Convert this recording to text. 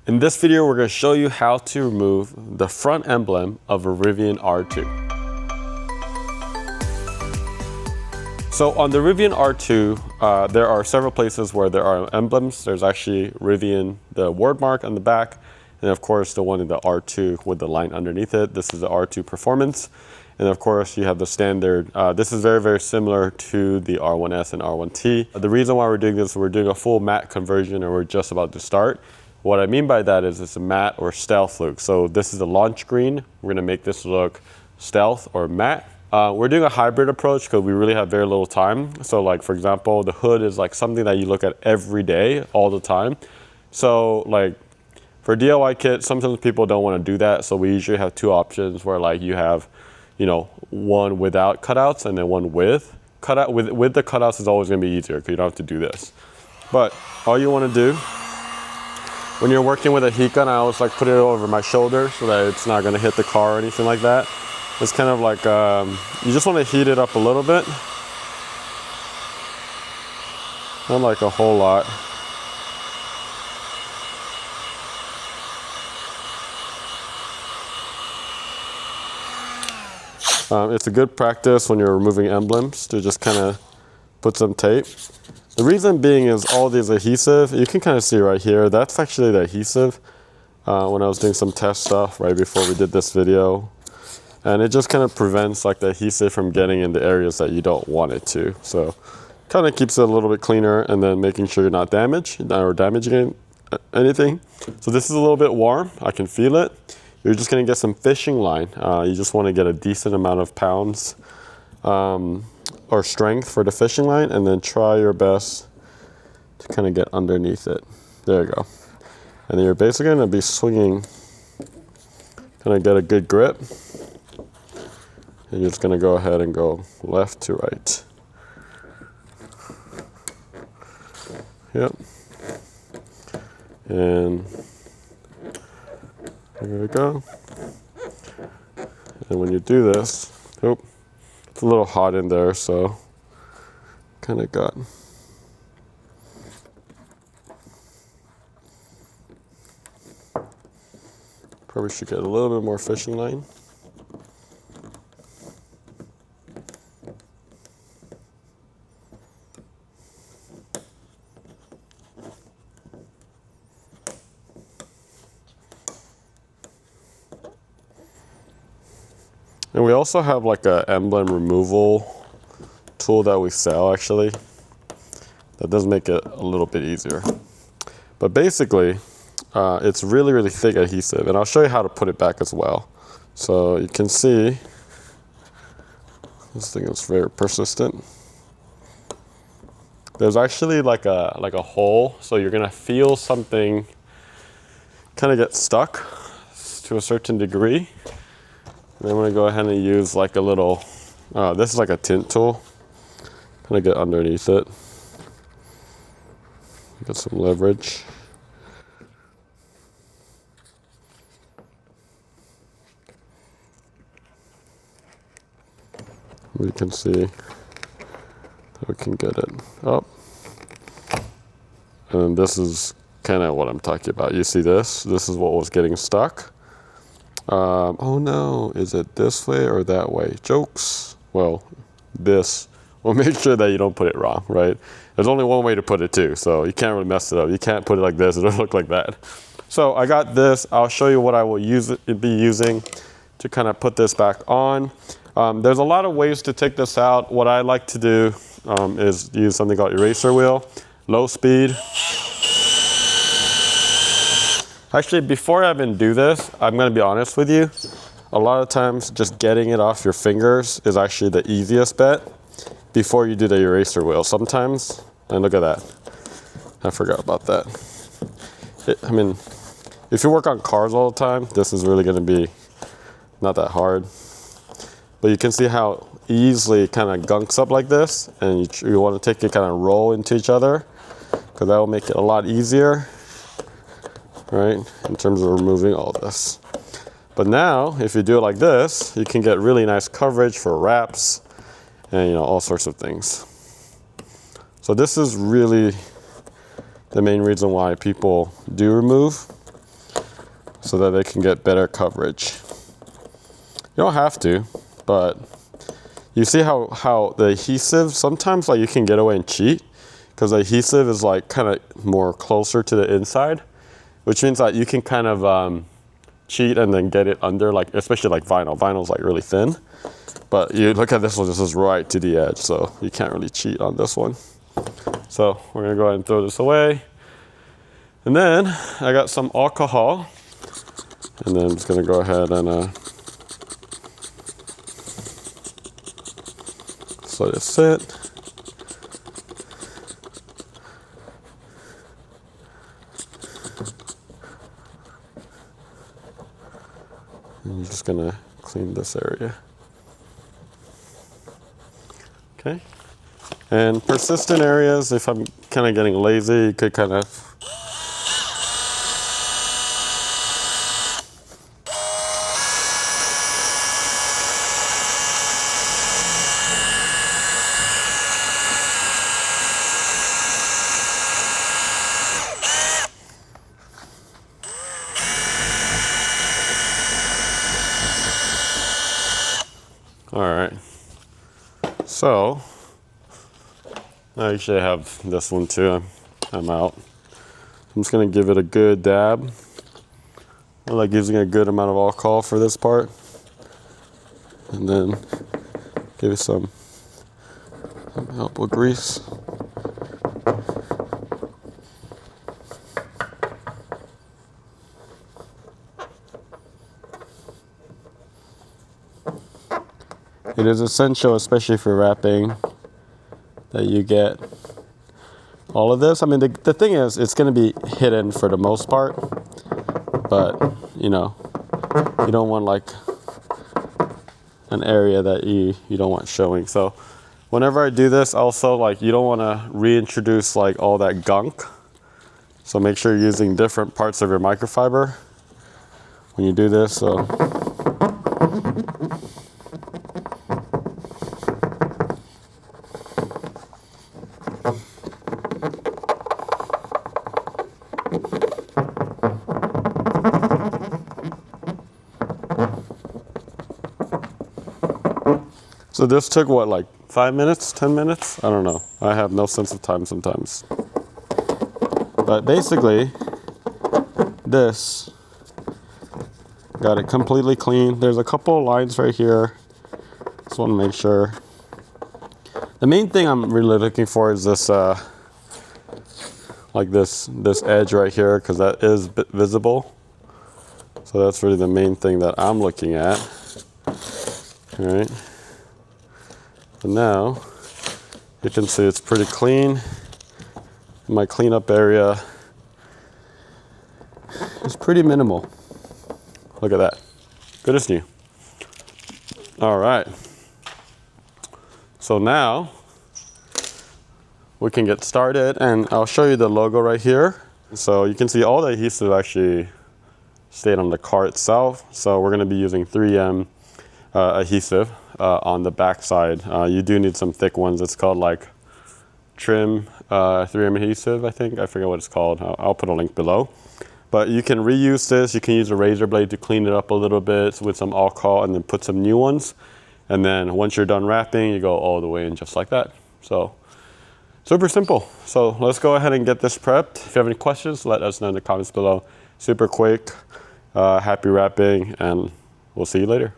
In this video, we're going to show you how to remove the front emblem of a Rivian R2. So on the Rivian R2, there are several places where there are emblems. There's actually Rivian, the word mark on the back, and of course the one in the R2 with the line underneath it. This is the R2 Performance. And of course you have the standard. This is very, very similar to the R1S and R1T. The reason why we're doing this, we're doing a full matte conversion and we're just about to start. What I mean by that is it's a matte or stealth look. So this is the launch screen. We're gonna make this look stealth or matte. We're doing a hybrid approach because we really have very little time. So like, for example, the hood is like something that you look at every day, all the time. So like for a DIY kit, sometimes people don't want to do that. So we usually have two options where like you have, you know, one without cutouts and then one with cutout. With the cutouts is always gonna be easier because you don't have to do this. But all you wanna do when you're working with a heat gun, I always like put it over my shoulder so that it's not gonna hit the car or anything like that. It's kind of like, you just wanna heat it up a little bit. Not like a whole lot. It's a good practice when you're removing emblems to just kind of put some tape. The reason being is all these adhesive, you can kind of see right here, that's actually the adhesive when I was doing some test stuff right before we did this video. And it just kind of prevents like the adhesive from getting in the areas that you don't want it to. So kind of keeps it a little bit cleaner and then making sure you're not damaged or damaging anything. So this is a little bit warm, I can feel it. You're just gonna get some fishing line. You just wanna get a decent amount of pounds or strength for the fishing line and then try your best to kind of get underneath it. There you go. And then you're basically gonna be swinging, kind of get a good grip. And you're just gonna go ahead and go left to right. Yep. And there we go. And when you do this, oh, it's a little hot in there, so kind of got. Probably should get a little bit more fishing line. And we also have like a emblem removal tool that we sell actually. That does make it a little bit easier. But basically, it's really, really thick adhesive. And I'll show you how to put it back as well. So you can see, this thing is very persistent. There's actually like a hole. So you're gonna feel something kind of get stuck to a certain degree. And I'm gonna go ahead and use like a little, this is like a tint tool. Kind of get underneath it. Get some leverage. We can see that we can get it up. And this is kind of what I'm talking about. You see this? This is what was getting stuck. Oh no, is it this way or that way? Jokes. Well, this. Well, make sure that you don't put it wrong, right? There's only one way to put it too, so you can't really mess it up. You can't put it like this, it'll look like that. So I got this. I'll show you what I will be using to kind of put this back on. There's a lot of ways to take this out. What I like to do is use something called eraser wheel, low speed. Actually, before I even do this, I'm gonna be honest with you. A lot of times, just getting it off your fingers is actually the easiest bet before you do the eraser wheel. Sometimes, and look at that. I forgot about that. I mean, if you work on cars all the time, this is really gonna be not that hard. But you can see how easily it kind of gunks up like this, and you wanna take it kind of roll into each other, because that will make it a lot easier. Right, in terms of removing all this. But now, if you do it like this, you can get really nice coverage for wraps and, you know, all sorts of things. So this is really the main reason why people do remove. so that they can get better coverage. You don't have to, but you see how the adhesive, sometimes like you can get away and cheat because the adhesive is like kind of more closer to the inside, which means that you can kind of cheat and then get it under, like especially like vinyl. Vinyl's like really thin, but you look at this one, this is right to the edge, so you can't really cheat on this one. So we're gonna go ahead and throw this away. And then I got some alcohol, and then I'm just gonna go ahead and just let it sit. And I'm just gonna clean this area. Okay. And persistent areas, if I'm kind of getting lazy, you could kind of all right, so I actually have this one too. I'm out. I'm just gonna give it a good dab. I like using a good amount of alcohol for this part, and then give it some help with grease. It is essential, especially for wrapping, that you get all of this. I mean, the thing is, it's going to be hidden for the most part, but you know, you don't want like an area that you don't want showing. So whenever I do this, also like you don't want to reintroduce like all that gunk. So make sure you're using different parts of your microfiber when you do this. So So this took what, like 5 minutes, 10 minutes? I don't know. I have no sense of time sometimes. But basically, this got it completely clean. There's a couple of lines right here. Just want to make sure. The main thing I'm really looking for is this, like this edge right here, because that is visible. So that's really the main thing that I'm looking at. All right. And now you can see it's pretty clean. My cleanup area is pretty minimal. Look at that. Good as new. All right. So now we can get started, and I'll show you the logo right here. So you can see all the adhesive actually stayed on the car itself. So we're going to be using 3M adhesive on the back side. You do need some thick ones. It's called like trim 3M adhesive, I think. I forget what it's called. I'll put a link below. But you can reuse this. You can use a razor blade to clean it up a little bit with some alcohol and then put some new ones. And then once you're done wrapping, you go all the way in just like that. So super simple. So let's go ahead and get this prepped. If you have any questions, let us know in the comments below. Super quick, happy wrapping, and we'll see you later.